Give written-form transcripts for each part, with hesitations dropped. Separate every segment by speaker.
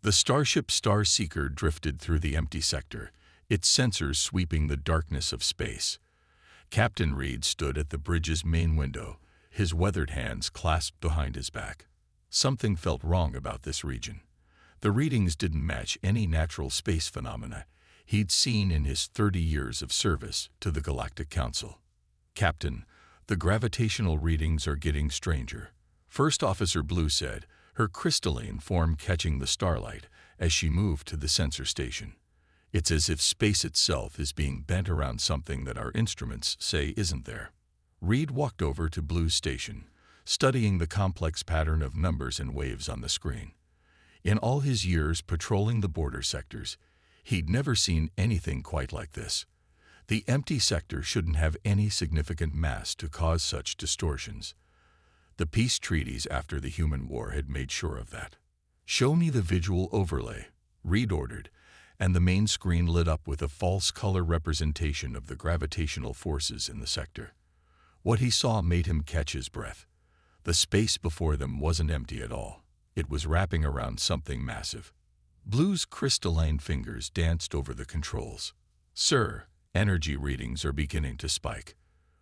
Speaker 1: The starship Star Seeker drifted through the empty sector, its sensors sweeping the darkness of space. Captain Reed stood at the bridge's main window, his weathered hands clasped behind his back. Something felt wrong about this region. The readings didn't match any natural space phenomena he'd seen in his 30 years of service to the Galactic Council. "Captain, the gravitational readings are getting stranger," First Officer Blue said, her crystalline form catching the starlight as she moved to the sensor station. "It's as if space itself is being bent around something that our instruments say isn't there." Reed walked over to Blue's station, studying the complex pattern of numbers and waves on the screen. In all his years patrolling the border sectors, he'd never seen anything quite like this. The empty sector shouldn't have any significant mass to cause such distortions. The peace treaties after the human war had made sure of that. "Show me the visual overlay," Reed ordered, and the main screen lit up with a false color representation of the gravitational forces in the sector. What he saw made him catch his breath. The space before them wasn't empty at all. It was wrapping around something massive. Blue's crystalline fingers danced over the controls. "Sir, energy readings are beginning to spike.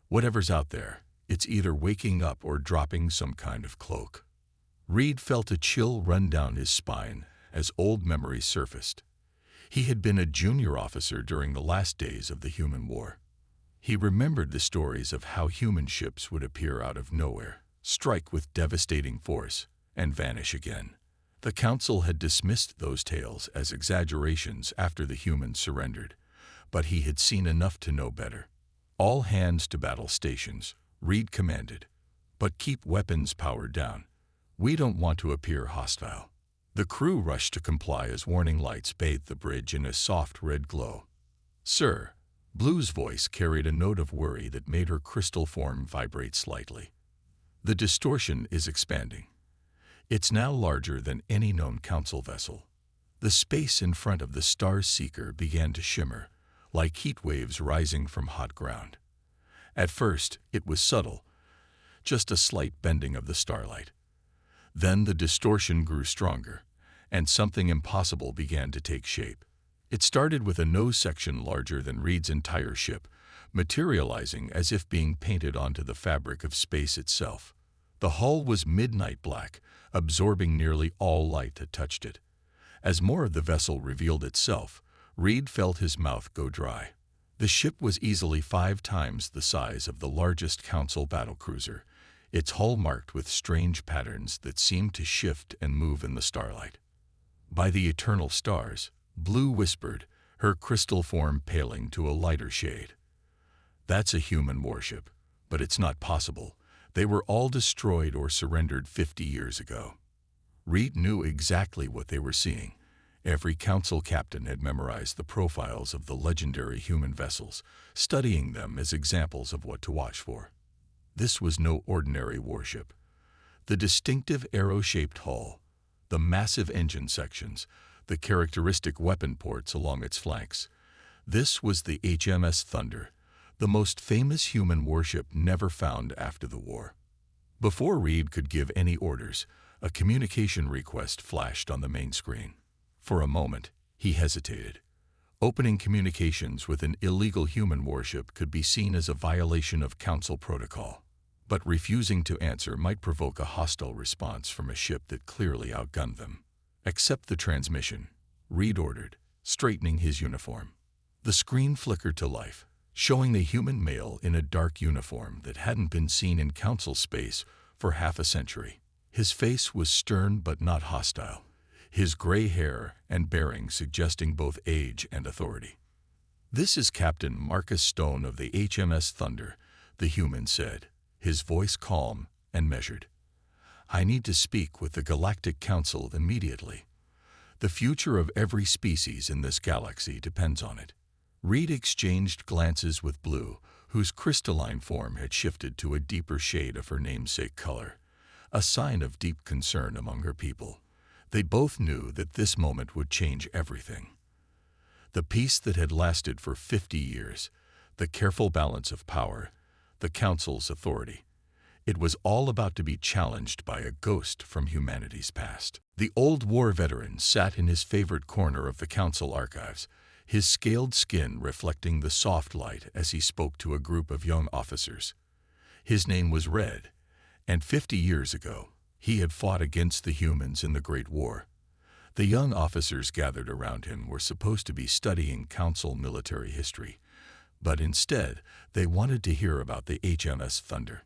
Speaker 1: Whatever's out there, it's either waking up or dropping some kind of cloak." Reed felt a chill run down his spine as old memories surfaced. He had been a junior officer during the last days of the human war. He remembered the stories of how human ships would appear out of nowhere, strike with devastating force, and vanish again. The Council had dismissed those tales as exaggerations after the humans surrendered, but he had seen enough to know better. "All hands to battle stations," Reed commanded. "But keep weapons powered down. We don't want to appear hostile." The crew rushed to comply as warning lights bathed the bridge in a soft red glow. "Sir," Blue's voice carried a note of worry that made her crystal form vibrate slightly. "The distortion is expanding. It's now larger than any known Council vessel." The space in front of the Star Seeker began to shimmer, like heat waves rising from hot ground. At first, it was subtle, just a slight bending of the starlight. Then the distortion grew stronger, and something impossible began to take shape. It started with a nose section larger than Reed's entire ship, materializing as if being painted onto the fabric of space itself. The hull was midnight black, absorbing nearly all light that touched it. As more of the vessel revealed itself, Reed felt his mouth go dry. The ship was easily 5 times the size of the largest Council battlecruiser, its hull marked with strange patterns that seemed to shift and move in the starlight. "By the eternal stars," Blue whispered, her crystal form paling to a lighter shade. "That's a human warship, but it's not possible. They were all destroyed or surrendered 50 years ago." Reed knew exactly what they were seeing. Every Council captain had memorized the profiles of the legendary human vessels, studying them as examples of what to watch for. This was no ordinary warship. The distinctive arrow-shaped hull, the massive engine sections, the characteristic weapon ports along its flanks. This was the HMS Thunder, the most famous human warship never found after the war. Before Reed could give any orders, a communication request flashed on the main screen. For a moment, he hesitated. Opening communications with an illegal human warship could be seen as a violation of Council protocol, but refusing to answer might provoke a hostile response from a ship that clearly outgunned them. "Accept the transmission," Reed ordered, straightening his uniform. The screen flickered to life, showing the human male in a dark uniform that hadn't been seen in Council space for half a century. His face was stern but not hostile, his gray hair and bearing suggesting both age and authority. "This is Captain Marcus Stone of the HMS Thunder," the human said, his voice calm and measured. "I need to speak with the Galactic Council immediately. The future of every species in this galaxy depends on it." Reed exchanged glances with Blue, whose crystalline form had shifted to a deeper shade of her namesake color, a sign of deep concern among her people. They both knew that this moment would change everything. The peace that had lasted for 50 years, the careful balance of power, the Council's authority. It was all about to be challenged by a ghost from humanity's past. The old war veteran sat in his favorite corner of the council archives, his scaled skin reflecting the soft light as he spoke to a group of young officers. His name was Red, and 50 years ago, he had fought against the humans in the Great War. The young officers gathered around him were supposed to be studying council military history, but instead, they wanted to hear about the HMS Thunder.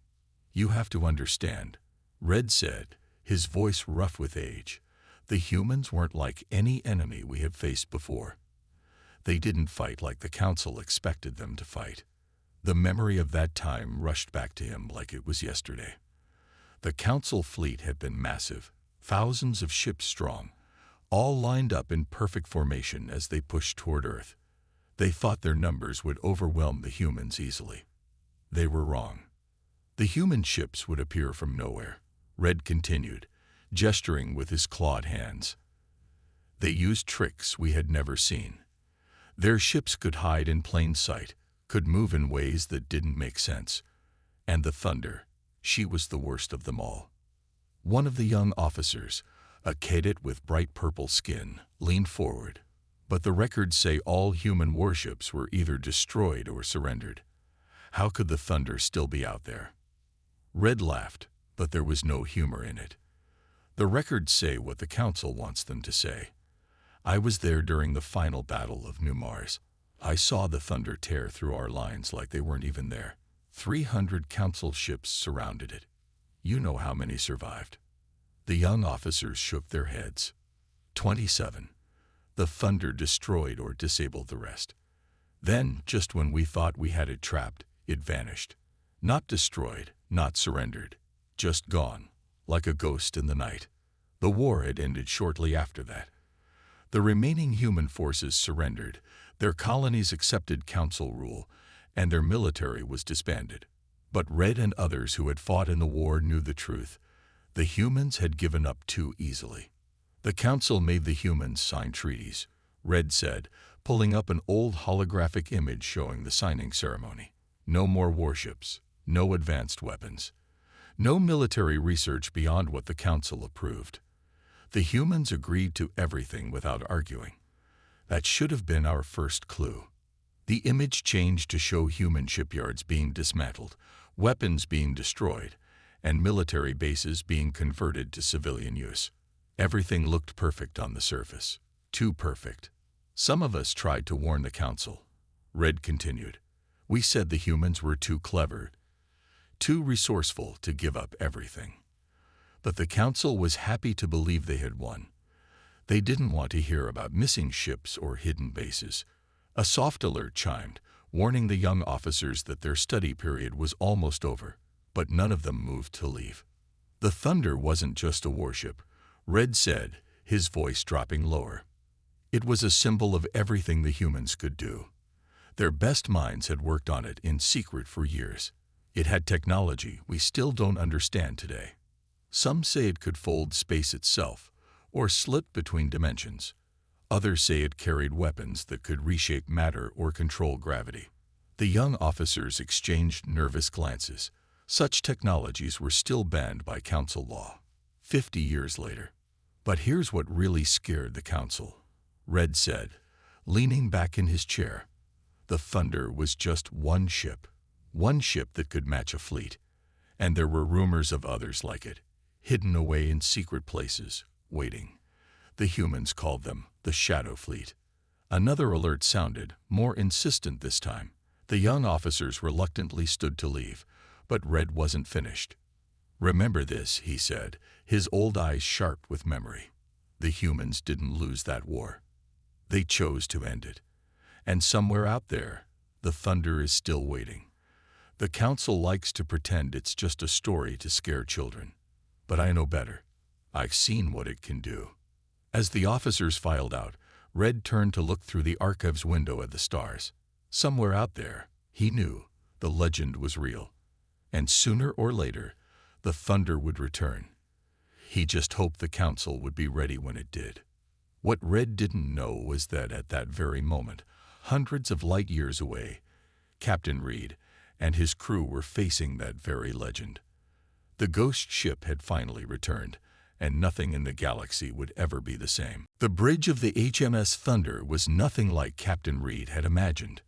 Speaker 1: "You have to understand," Red said, his voice rough with age. "The humans weren't like any enemy we have faced before. They didn't fight like the Council expected them to fight." The memory of that time rushed back to him like it was yesterday. The Council fleet had been massive, thousands of ships strong, all lined up in perfect formation as they pushed toward Earth. They thought their numbers would overwhelm the humans easily. They were wrong. The human ships would appear from nowhere, Red continued, gesturing with his clawed hands. They used tricks we had never seen. Their ships could hide in plain sight, could move in ways that didn't make sense. And the Thunder, she was the worst of them all. One of the young officers, a cadet with bright purple skin, leaned forward. "But the records say all human warships were either destroyed or surrendered. How could the Thunder still be out there?" Red laughed, but there was no humor in it. "The records say what the Council wants them to say. I was there during the final battle of New Mars. I saw the Thunder tear through our lines like they weren't even there. 300 Council ships surrounded it. You know how many survived." The young officers shook their heads. 27. The Thunder destroyed or disabled the rest. Then, just when we thought we had it trapped, it vanished. Not destroyed, not surrendered, just gone, like a ghost in the night. The war had ended shortly after that. The remaining human forces surrendered, their colonies accepted council rule, and their military was disbanded. But Red and others who had fought in the war knew the truth. The humans had given up too easily. "The council made the humans sign treaties," Red said, pulling up an old holographic image showing the signing ceremony. "No more warships, no advanced weapons, no military research beyond what the council approved. The humans agreed to everything without arguing. That should have been our first clue." The image changed to show human shipyards being dismantled, weapons being destroyed, and military bases being converted to civilian use. Everything looked perfect on the surface. Too perfect. "Some of us tried to warn the council," Red continued. "We said the humans were too clever, too resourceful to give up everything. But the council was happy to believe they had won. They didn't want to hear about missing ships or hidden bases." A soft alert chimed, warning the young officers that their study period was almost over, but none of them moved to leave. "The Thunder wasn't just a warship," Red said, his voice dropping lower. "It was a symbol of everything the humans could do. Their best minds had worked on it in secret for years. It had technology we still don't understand today. Some say it could fold space itself, or slip between dimensions. Others say it carried weapons that could reshape matter or control gravity." The young officers exchanged nervous glances. Such technologies were still banned by council law. 50 years later. "But here's what really scared the council," Red said, leaning back in his chair. "The Thunder was just one ship that could match a fleet, and there were rumors of others like it, hidden away in secret places, waiting. The humans called them the Shadow Fleet." Another alert sounded, more insistent this time. The young officers reluctantly stood to leave, but Red wasn't finished. "Remember this," he said, his old eyes sharp with memory. "The humans didn't lose that war. They chose to end it. And somewhere out there, the Thunder is still waiting. The council likes to pretend it's just a story to scare children. But I know better. I've seen what it can do." As the officers filed out, Red turned to look through the archives window at the stars. Somewhere out there, he knew, the legend was real. And sooner or later, the Thunder would return. He just hoped the council would be ready when it did. What Red didn't know was that at that very moment, hundreds of light years away, Captain Reed and his crew were facing that very legend. The ghost ship had finally returned, and nothing in the galaxy would ever be the same. The bridge of the HMS Thunder was nothing like Captain Reed had imagined.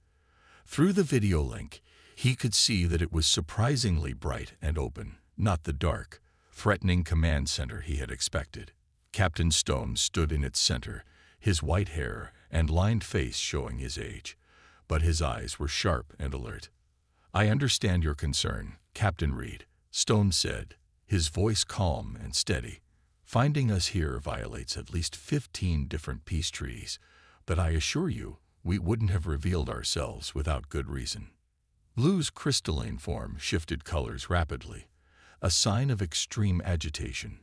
Speaker 1: Through the video link, he could see that it was surprisingly bright and open, not the dark, threatening command center he had expected. Captain Stone stood in its center, his white hair and lined face showing his age, but his eyes were sharp and alert. "I understand your concern, Captain Reed," Stone said, his voice calm and steady. "Finding us here violates at least 15 different peace treaties, but I assure you, we wouldn't have revealed ourselves without good reason." Blue's crystalline form shifted colors rapidly, a sign of extreme agitation.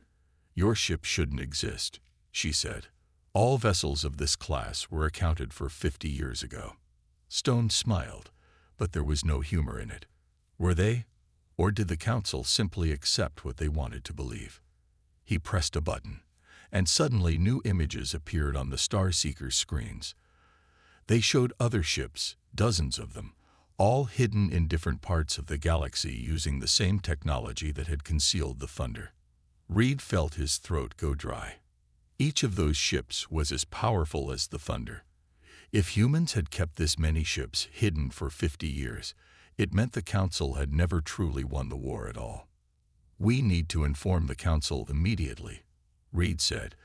Speaker 1: "Your ship shouldn't exist," she said. "All vessels of this class were accounted for 50 years ago." Stone smiled, but there was no humor in it. Were they? Or did the Council simply accept what they wanted to believe? He pressed a button, and suddenly new images appeared on the Starseeker's screens. They showed other ships, dozens of them, all hidden in different parts of the galaxy using the same technology that had concealed the Thunder. Reed felt his throat go dry. Each of those ships was as powerful as the Thunder. If humans had kept this many ships hidden for 50 years, it meant the Council had never truly won the war at all. "We need to inform the Council immediately," Reed said,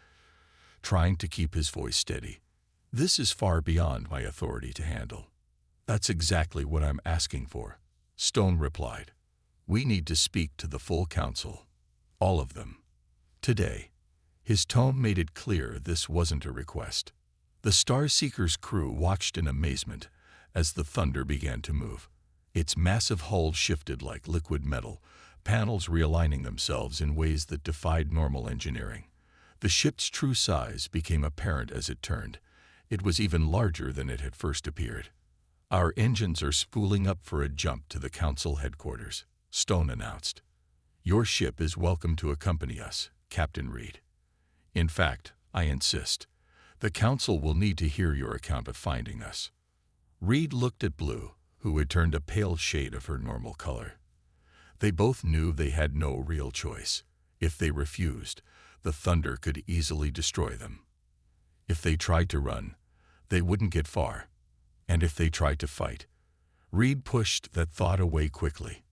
Speaker 1: trying to keep his voice steady. "This is far beyond my authority to handle." "That's exactly what I'm asking for," Stone replied. "We need to speak to the full Council. All of them. Today." His tone made it clear this wasn't a request. The Starseeker's crew watched in amazement as the Thunder began to move. Its massive hull shifted like liquid metal, panels realigning themselves in ways that defied normal engineering. The ship's true size became apparent as it turned. It was even larger than it had first appeared. "Our engines are spooling up for a jump to the Council headquarters," Stone announced. "Your ship is welcome to accompany us, Captain Reed. In fact, I insist. The Council will need to hear your account of finding us." Reed looked at Blue, who had turned a pale shade of her normal color. They both knew they had no real choice. If they refused, the Thunder could easily destroy them. If they tried to run, they wouldn't get far. And if they tried to fight, Reed pushed that thought away quickly.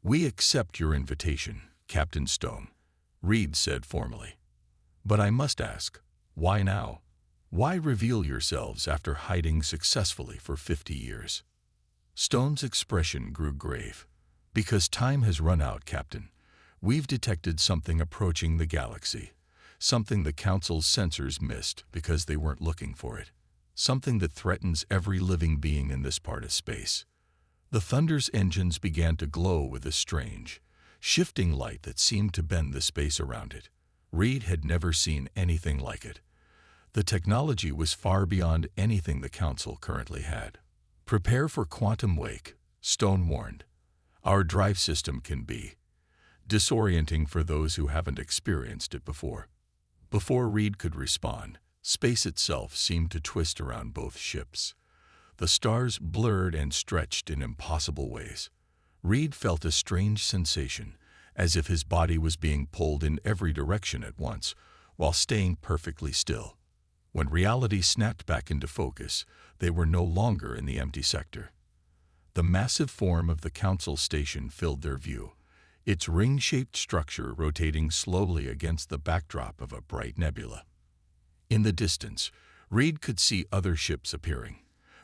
Speaker 1: "We accept your invitation, Captain Stone," Reed said formally. "But I must ask, why now? Why reveal yourselves after hiding successfully for 50 years? Stone's expression grew grave. "Because time has run out, Captain. We've detected something approaching the galaxy. Something the Council's sensors missed because they weren't looking for it. Something that threatens every living being in this part of space." The Thunder's engines began to glow with a strange, shifting light that seemed to bend the space around it. Reed had never seen anything like it. The technology was far beyond anything the Council currently had. "Prepare for quantum wake," Stone warned. "Our drive system can be disorienting for those who haven't experienced it before." Before Reed could respond, space itself seemed to twist around both ships. The stars blurred and stretched in impossible ways. Reed felt a strange sensation, as if his body was being pulled in every direction at once, while staying perfectly still. When reality snapped back into focus, they were no longer in the empty sector. The massive form of the Council station filled their view, its ring-shaped structure rotating slowly against the backdrop of a bright nebula. In the distance, Reed could see other ships appearing,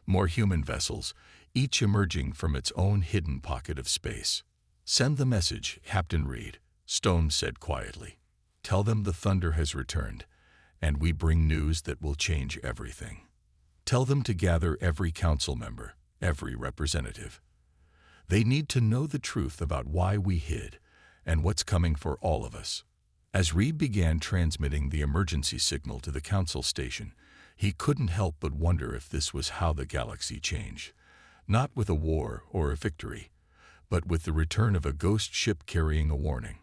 Speaker 1: more human vessels, each emerging from its own hidden pocket of space. "Send the message, Captain Reed," Stone said quietly. "Tell them the Thunder has returned, and we bring news that will change everything. Tell them to gather every Council member, every representative. They need to know the truth about why we hid and what's coming for all of us." As Reed began transmitting the emergency signal to the Council station, he couldn't help but wonder if this was how the galaxy changed. Not with a war or a victory, but with the return of a ghost ship carrying a warning.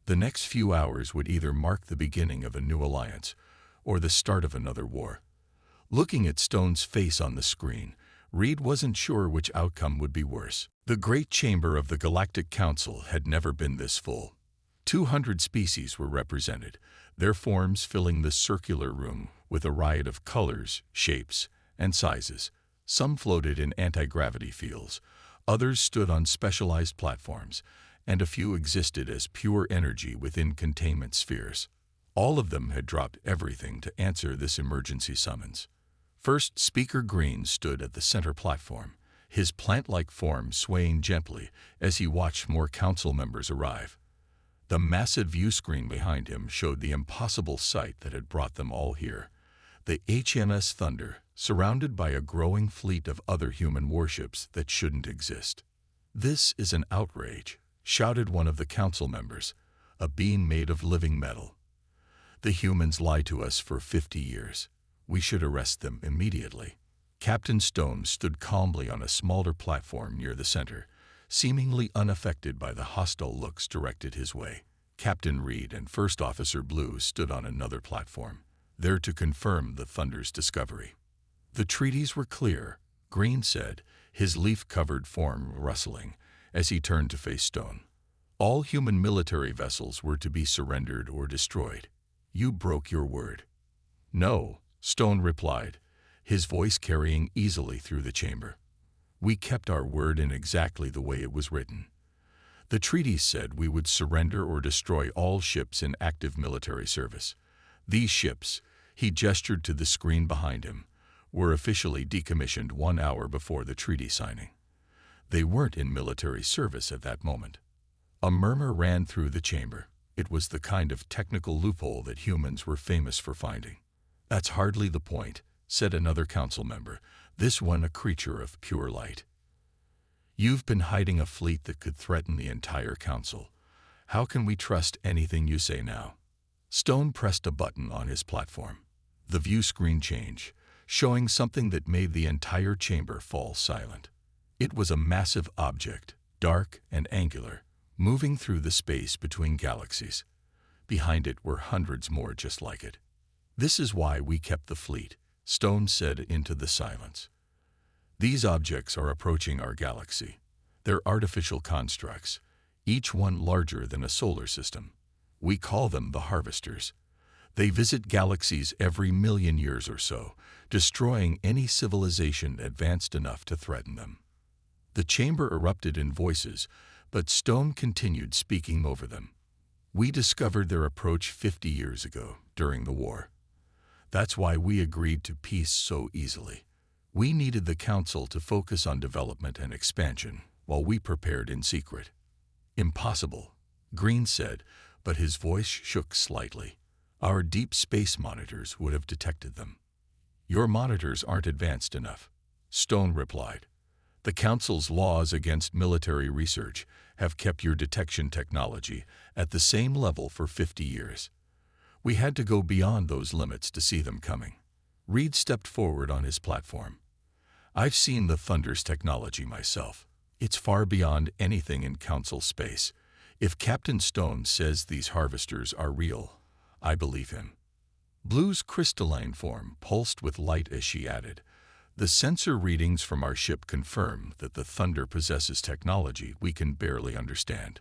Speaker 1: The next few hours would either mark the beginning of a new alliance or the start of another war. Looking at Stone's face on the screen, Reed wasn't sure which outcome would be worse. The Great Chamber of the Galactic Council had never been this full. 200 species were represented, their forms filling the circular room with a riot of colors, shapes, and sizes. Some floated in anti-gravity fields, others stood on specialized platforms, and a few existed as pure energy within containment spheres. All of them had dropped everything to answer this emergency summons. First, Speaker Green stood at the center platform, his plant-like form swaying gently as he watched more council members arrive. The massive view screen behind him showed the impossible sight that had brought them all here. The HMS Thunder, surrounded by a growing fleet of other human warships that shouldn't exist. "This is an outrage," shouted one of the council members, a being made of living metal. "The humans lied to us for 50 years. We should arrest them immediately." Captain Stone stood calmly on a smaller platform near the center, seemingly unaffected by the hostile looks directed his way. Captain Reed and First Officer Blue stood on another platform, there to confirm the Thunder's discovery. "The treaties were clear," Green said, his leaf-covered form rustling, as he turned to face Stone. "All human military vessels were to be surrendered or destroyed. You broke your word." "No," Stone replied, his voice carrying easily through the chamber. "We kept our word in exactly the way it was written. The treaties said we would surrender or destroy all ships in active military service. These ships," he gestured to the screen behind him, "were officially decommissioned 1 hour before the treaty signing. They weren't in military service at that moment." A murmur ran through the chamber. It was the kind of technical loophole that humans were famous for finding. "That's hardly the point," said another council member, this one a creature of pure light. "You've been hiding a fleet that could threaten the entire council. How can we trust anything you say now?" Stone pressed a button on his platform. The view screen changed, showing something that made the entire chamber fall silent. It was a massive object, dark and angular, moving through the space between galaxies. Behind it were hundreds more just like it. "This is why we kept the fleet," Stone said into the silence. "These objects are approaching our galaxy. They're artificial constructs, each one larger than a solar system. We call them the Harvesters. They visit galaxies every million years or so, destroying any civilization advanced enough to threaten them." The chamber erupted in voices, but Stone continued speaking over them. "We discovered their approach 50 years ago, during the war. That's why we agreed to peace so easily. We needed the Council to focus on development and expansion, while we prepared in secret." "Impossible," Green said, but his voice shook slightly. "Our deep space monitors would have detected them." "Your monitors aren't advanced enough," Stone replied. "The Council's laws against military research have kept your detection technology at the same level for 50 years. We had to go beyond those limits to see them coming." Reed stepped forward on his platform. "I've seen the Thunder's technology myself. It's far beyond anything in Council space. If Captain Stone says these harvesters are real, I believe him." Blue's crystalline form pulsed with light as she added, "The sensor readings from our ship confirm that the Thunder possesses technology we can barely understand.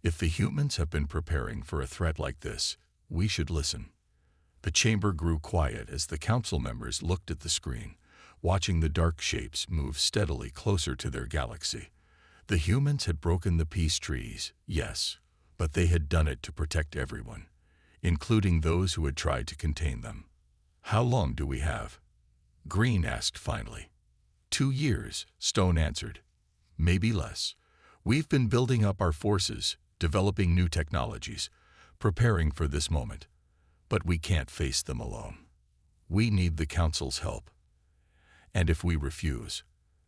Speaker 1: If the humans have been preparing for a threat like this, we should listen." The chamber grew quiet as the council members looked at the screen, watching the dark shapes move steadily closer to their galaxy. The humans had broken the peace treaties, yes, but they had done it to protect everyone, including those who had tried to contain them. "How long do we have?" Green asked finally. 2 years, Stone answered. "Maybe less. We've been building up our forces, developing new technologies, preparing for this moment. But we can't face them alone. We need the Council's help." "And if we refuse?"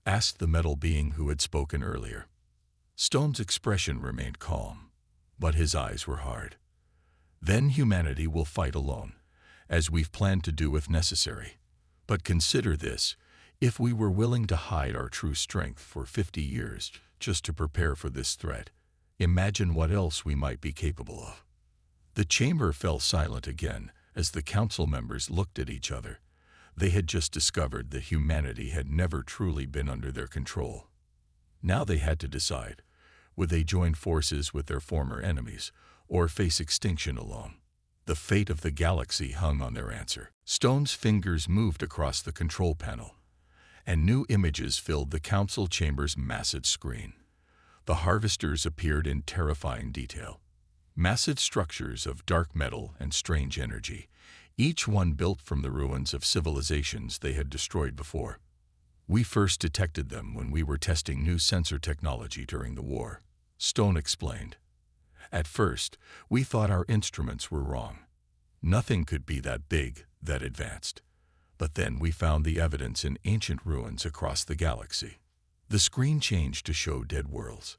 Speaker 1: asked the metal being who had spoken earlier. Stone's expression remained calm, but his eyes were hard. "Then humanity will fight alone, as we've planned to do if necessary. But consider this, if we were willing to hide our true strength for 50 years just to prepare for this threat, imagine what else we might be capable of." The chamber fell silent again as the council members looked at each other. They had just discovered that humanity had never truly been under their control. Now they had to decide, would they join forces with their former enemies, or face extinction alone. The fate of the galaxy hung on their answer. Stone's fingers moved across the control panel, and new images filled the council chamber's massive screen. The harvesters appeared in terrifying detail. Massive structures of dark metal and strange energy, each one built from the ruins of civilizations they had destroyed before. We first detected them when we were testing new sensor technology during the war, Stone explained. At first, we thought our instruments were wrong. Nothing could be that big, that advanced. But then we found the evidence in ancient ruins across the galaxy. The screen changed to show dead worlds.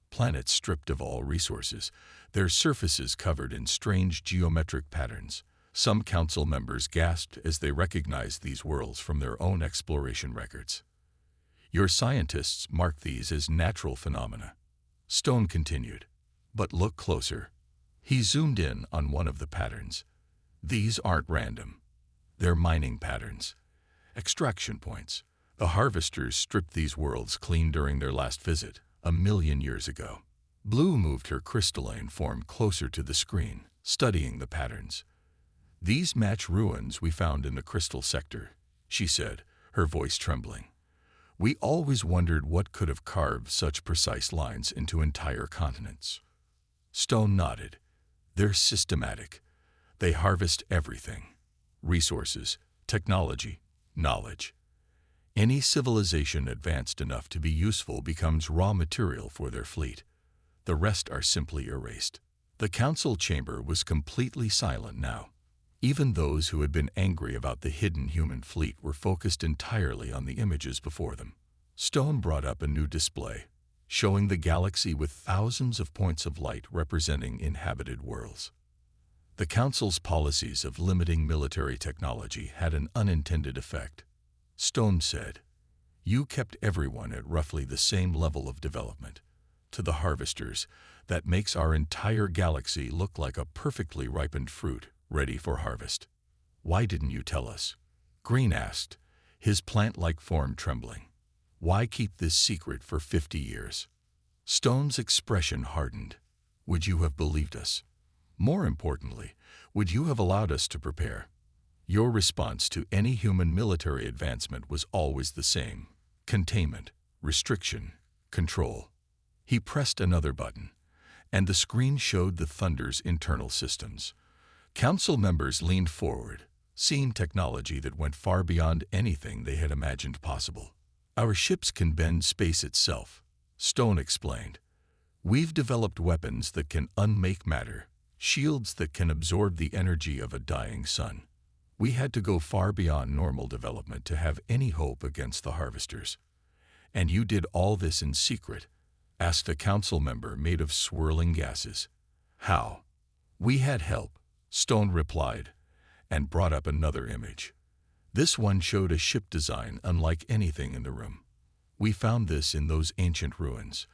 Speaker 1: Planets stripped of all resources, their surfaces covered in strange geometric patterns. Some council members gasped as they recognized these worlds from their own exploration records. Your scientists marked these as natural phenomena, Stone continued. But look closer. He zoomed in on one of the patterns. These aren't random. They're mining patterns, extraction points. The harvesters stripped these worlds clean during their last visit, 1,000,000 years ago. Blue moved her crystalline form closer to the screen, studying the patterns. These match ruins we found in the crystal sector, she said, her voice trembling. We always wondered what could have carved such precise lines into entire continents. Stone nodded. They're systematic. They harvest everything. Resources, technology, knowledge. Any civilization advanced enough to be useful becomes raw material for their fleet. The rest are simply erased. The council chamber was completely silent now. Even those who had been angry about the hidden human fleet were focused entirely on the images before them. Stone brought up a new display, showing the galaxy with thousands of points of light representing inhabited worlds. The Council's policies of limiting military technology had an unintended effect. Stone said, "You kept everyone at roughly the same level of development. To the harvesters, that makes our entire galaxy look like a perfectly ripened fruit, ready for harvest." "Why didn't you tell us?" Green asked, his plant-like form trembling. "Why keep this secret for 50 years? Stone's expression hardened. "Would you have believed us? More importantly, would you have allowed us to prepare?" Your response to any human military advancement was always the same: containment, restriction, control. He pressed another button, and the screen showed the Thunder's internal systems. Council members leaned forward, seeing technology that went far beyond anything they had imagined possible. "Our ships can bend space itself," Stone explained. "We've developed weapons that can unmake matter, shields that can absorb the energy of a dying sun. We had to go far beyond normal development to have any hope against the harvesters." "And you did all this in secret?" asked a council member made of swirling gases. "How?" "We had help," Stone replied, and brought up another image. This one showed a ship design unlike anything in the room. "We found this in those ancient ruins,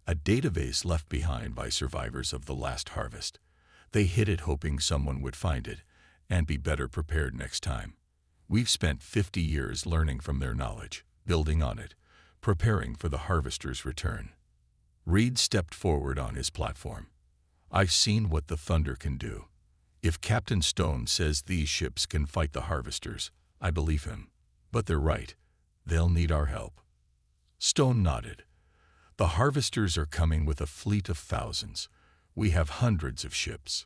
Speaker 1: a database left behind by survivors of the last harvest. They hid it hoping someone would find it and be better prepared next time. We've spent 50 years learning from their knowledge, building on it, preparing for the harvester's return." Reed stepped forward on his platform. "I've seen what the Thunder can do. If Captain Stone says these ships can fight the harvesters, I believe him. But they're right. They'll need our help." Stone nodded. "The harvesters are coming with a fleet of thousands. We have hundreds of ships.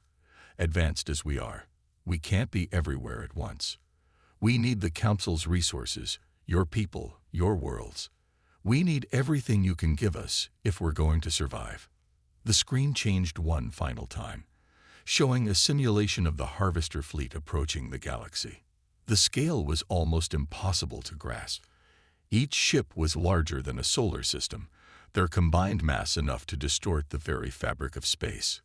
Speaker 1: Advanced as we are, we can't be everywhere at once. We need the Council's resources, your people, your worlds. We need everything you can give us if we're going to survive." The screen changed one final time, showing a simulation of the harvester fleet approaching the galaxy. The scale was almost impossible to grasp. Each ship was larger than a solar system, their combined mass enough to distort the very fabric of space.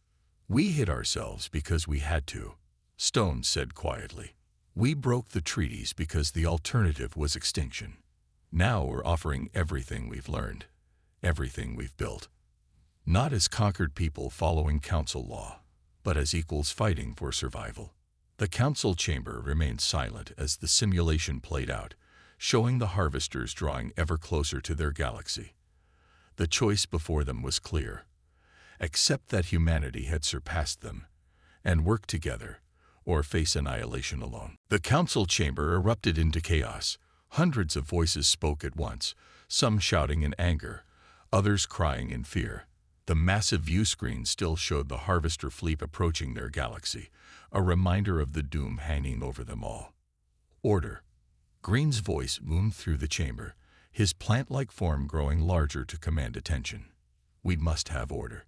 Speaker 1: "We hid ourselves because we had to," Stone said quietly. "We broke the treaties because the alternative was extinction. Now we're offering everything we've learned, everything we've built. Not as conquered people following council law, but as equals fighting for survival." The council chamber remained silent as the simulation played out, showing the harvesters drawing ever closer to their galaxy. The choice before them was clear: accept that humanity had surpassed them, and work together, or face annihilation alone. The council chamber erupted into chaos. Hundreds of voices spoke at once, some shouting in anger, others crying in fear. The massive view screen still showed the Harvester fleet approaching their galaxy, a reminder of the doom hanging over them all. Order. Green's voice boomed through the chamber, his plant-like form growing larger to command attention. We must have order.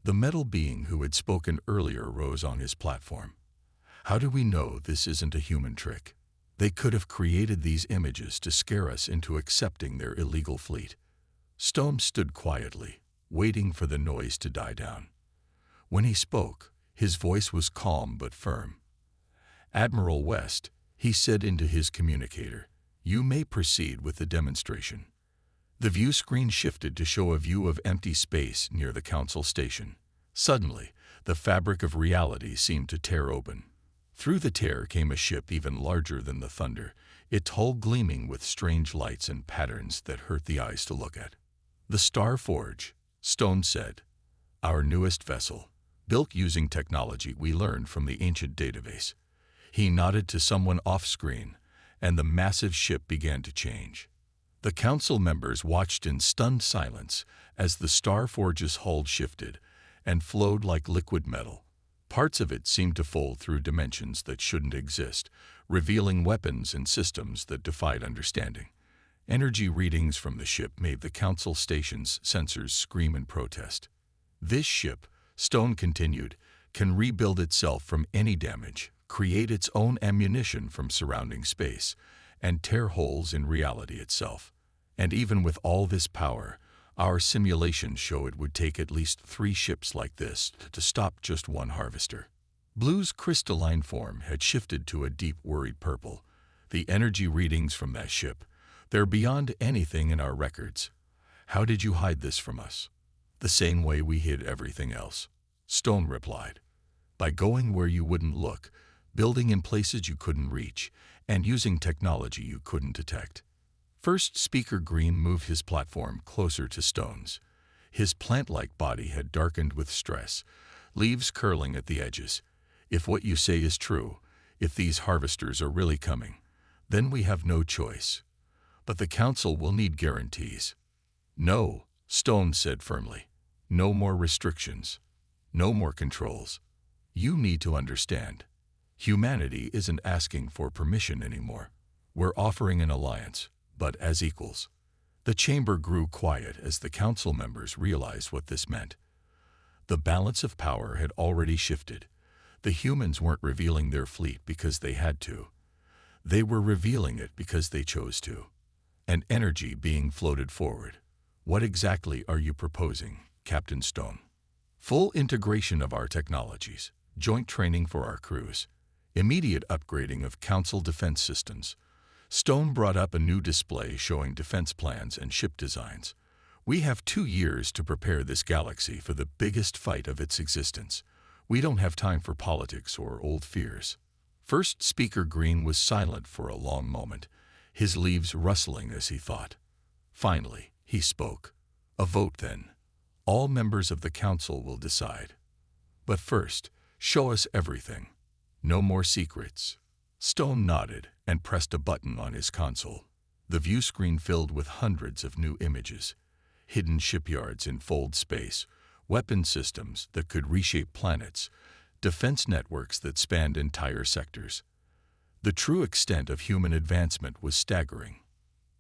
Speaker 1: The metal being who had spoken earlier rose on his platform. How do we know this isn't a human trick? They could have created these images to scare us into accepting their illegal fleet. Stone stood quietly, waiting for the noise to die down. When he spoke, his voice was calm but firm. Admiral West, he said into his communicator, you may proceed with the demonstration. The view screen shifted to show a view of empty space near the council station. Suddenly, the fabric of reality seemed to tear open. Through the tear came a ship even larger than the thunder, its hull gleaming with strange lights and patterns that hurt the eyes to look at. The Star Forge, Stone said, our newest vessel, built using technology we learned from the ancient database. He nodded to someone off-screen, and the massive ship began to change. The council members watched in stunned silence as the Star Forge's hull shifted and flowed like liquid metal. Parts of it seemed to fold through dimensions that shouldn't exist, revealing weapons and systems that defied understanding. Energy readings from the ship made the council station's sensors scream in protest. This ship, Stone continued, can rebuild itself from any damage, create its own ammunition from surrounding space, and tear holes in reality itself. And even with all this power, our simulations show it would take at least 3 ships like this to stop just one harvester. Blue's crystalline form had shifted to a deep worried purple. The energy readings from that ship, they're beyond anything in our records. How did you hide this from us? The same way we hid everything else, Stone replied. By going where you wouldn't look, building in places you couldn't reach, and using technology you couldn't detect. First Speaker Green moved his platform closer to Stone's. His plant-like body had darkened with stress, leaves curling at the edges. If what you say is true, if these harvesters are really coming, then we have no choice. But the council will need guarantees. No, Stone said firmly. No more restrictions. No more controls. You need to understand. Humanity isn't asking for permission anymore. We're offering an alliance, but as equals. The chamber grew quiet as the council members realized what this meant. The balance of power had already shifted. The humans weren't revealing their fleet because they had to. They were revealing it because they chose to. And energy being floated forward. What exactly are you proposing, Captain Stone? Full integration of our technologies, joint training for our crews, immediate upgrading of council defense systems. Stone brought up a new display showing defense plans and ship designs. We have 2 years to prepare this galaxy for the biggest fight of its existence. We don't have time for politics or old fears. First Speaker Green was silent for a long moment, his leaves rustling as he thought. Finally, he spoke. A vote then. All members of the council will decide. But first, show us everything. No more secrets. Stone nodded and pressed a button on his console. The view screen filled with hundreds of new images. Hidden shipyards in fold space, weapon systems that could reshape planets, defense networks that spanned entire sectors. The true extent of human advancement was staggering.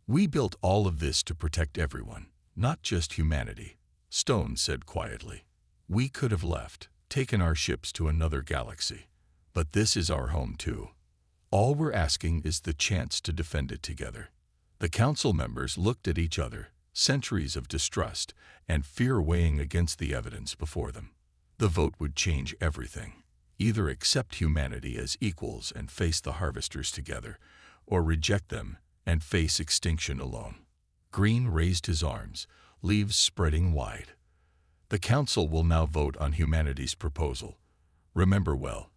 Speaker 1: We built all of this to protect everyone, not just humanity, Stone said quietly. We could have left, taken our ships to another galaxy. But this is our home too. All we're asking is the chance to defend it together. The council members looked at each other, centuries of distrust and fear weighing against the evidence before them. The vote would change everything. Either accept humanity as equals and face the harvesters together, or reject them and face extinction alone. Green raised his arms, leaves spreading wide. The council will now vote on humanity's proposal. Remember well,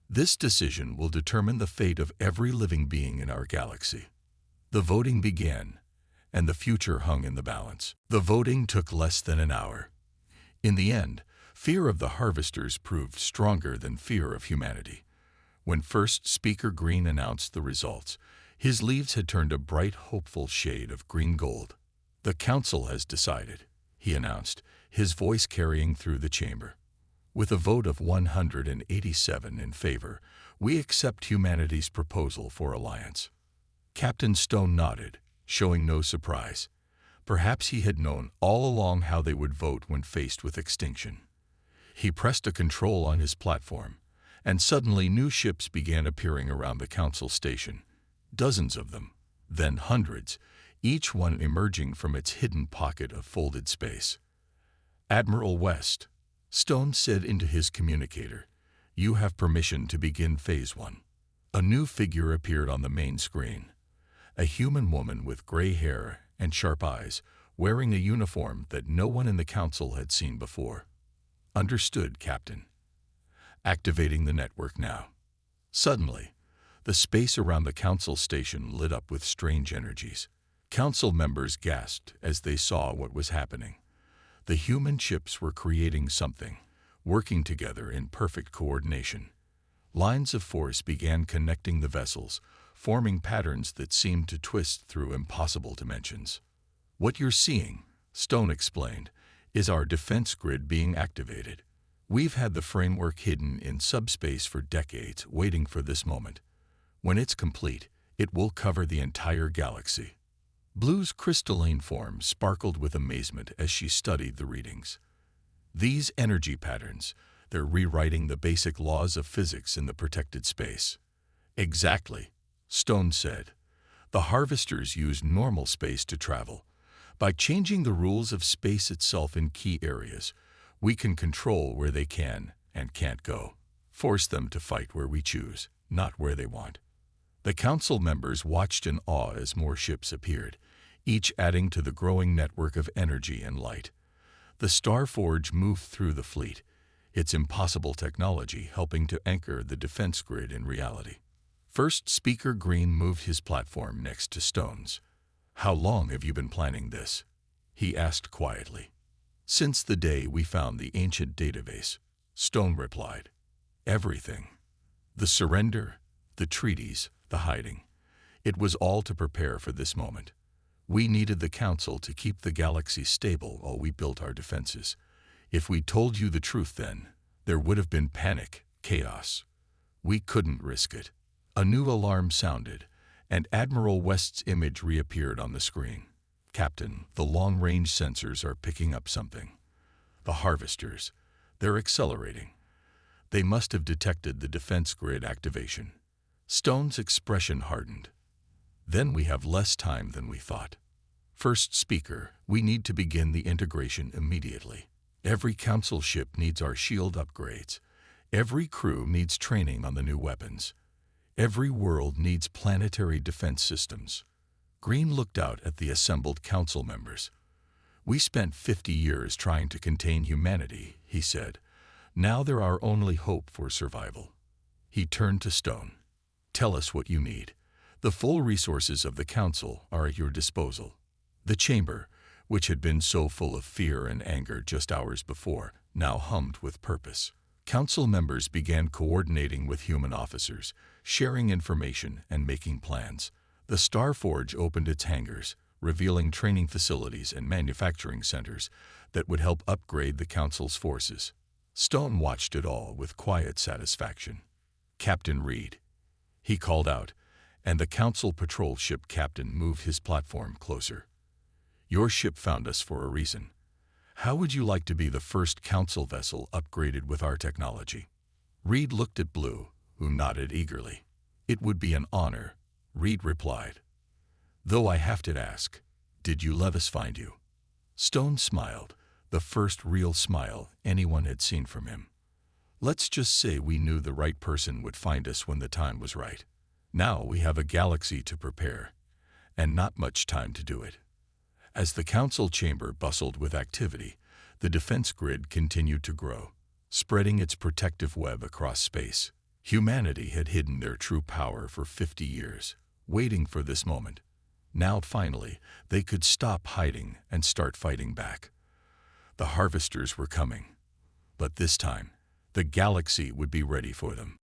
Speaker 1: this decision will determine the fate of every living being in our galaxy. The voting began, and the future hung in the balance. The voting took less than an hour. In the end, Fear of the harvesters proved stronger than fear of humanity. When first Speaker Green announced the results, his leaves had turned a bright, hopeful shade of green-gold. "The Council has decided," he announced, his voice carrying through the chamber. "With a vote of 187 in favor, we accept humanity's proposal for alliance." Captain Stone nodded, showing no surprise. Perhaps he had known all along how they would vote when faced with extinction. He pressed a control on his platform, and suddenly new ships began appearing around the Council station. Dozens of them, then hundreds, each one emerging from its hidden pocket of folded space. "Admiral West," Stone said into his communicator, "you have permission to begin Phase 1. A new figure appeared on the main screen. A human woman with gray hair and sharp eyes, wearing a uniform that no one in the Council had seen before. "Understood, Captain." Activating the network now. Suddenly, the space around the Council station lit up with strange energies. Council members gasped as they saw what was happening. The human ships were creating something, working together in perfect coordination. Lines of force began connecting the vessels, forming patterns that seemed to twist through impossible dimensions. "What you're seeing," Stone explained, "is our defense grid being activated. We've had the framework hidden in subspace for decades, waiting for this moment. When it's complete, it will cover the entire galaxy." Blue's crystalline form sparkled with amazement as she studied the readings. "These energy patterns, they're rewriting the basic laws of physics in the protected space." "Exactly," Stone said. "The harvesters use normal space to travel. By changing the rules of space itself in key areas, we can control where they can and can't go, force them to fight where we choose, not where they want." The Council members watched in awe as more ships appeared, each adding to the growing network of energy and light. The Starforge moved through the fleet, its impossible technology helping to anchor the defense grid in reality. First Speaker Green moved his platform next to Stone's. "How long have you been planning this?" he asked quietly. "Since the day we found the ancient database," Stone replied. "Everything. The surrender, the treaties, the hiding. It was all to prepare for this moment. We needed the Council to keep the galaxy stable while we built our defenses. If we told you the truth then, there would have been panic, chaos. We couldn't risk it." A new alarm sounded, and Admiral West's image reappeared on the screen. "Captain, the long-range sensors are picking up something. The harvesters, they're accelerating. They must have detected the defense grid activation." Stone's expression hardened. "Then we have less time than we thought. First Speaker, we need to begin the integration immediately. Every Council ship needs our shield upgrades. Every crew needs training on the new weapons. Every world needs planetary defense systems." Green looked out at the assembled Council members. "We spent 50 years trying to contain humanity," he said. "Now they're our only hope for survival." He turned to Stone. "Tell us what you need. The full resources of the Council are at your disposal." The chamber, which had been so full of fear and anger just hours before, now hummed with purpose. Council members began coordinating with human officers, sharing information and making plans. The Starforge opened its hangars, revealing training facilities and manufacturing centers that would help upgrade the Council's forces. Stone watched it all with quiet satisfaction. "Captain Reed," he called out, and the Council patrol ship captain moved his platform closer. "Your ship found us for a reason. How would you like to be the first Council vessel upgraded with our technology?" Reed looked at Blue, who nodded eagerly. "It would be an honor," Reed replied. "Though I have to ask, did you let us find you?" Stone smiled, the first real smile anyone had seen from him. "Let's just say we knew the right person would find us when the time was right. Now we have a galaxy to prepare, and not much time to do it." As the Council chamber bustled with activity, the defense grid continued to grow, spreading its protective web across space. Humanity had hidden their true power for 50 years, waiting for this moment. Now, finally, they could stop hiding and start fighting back. The harvesters were coming. But this time, the galaxy would be ready for them.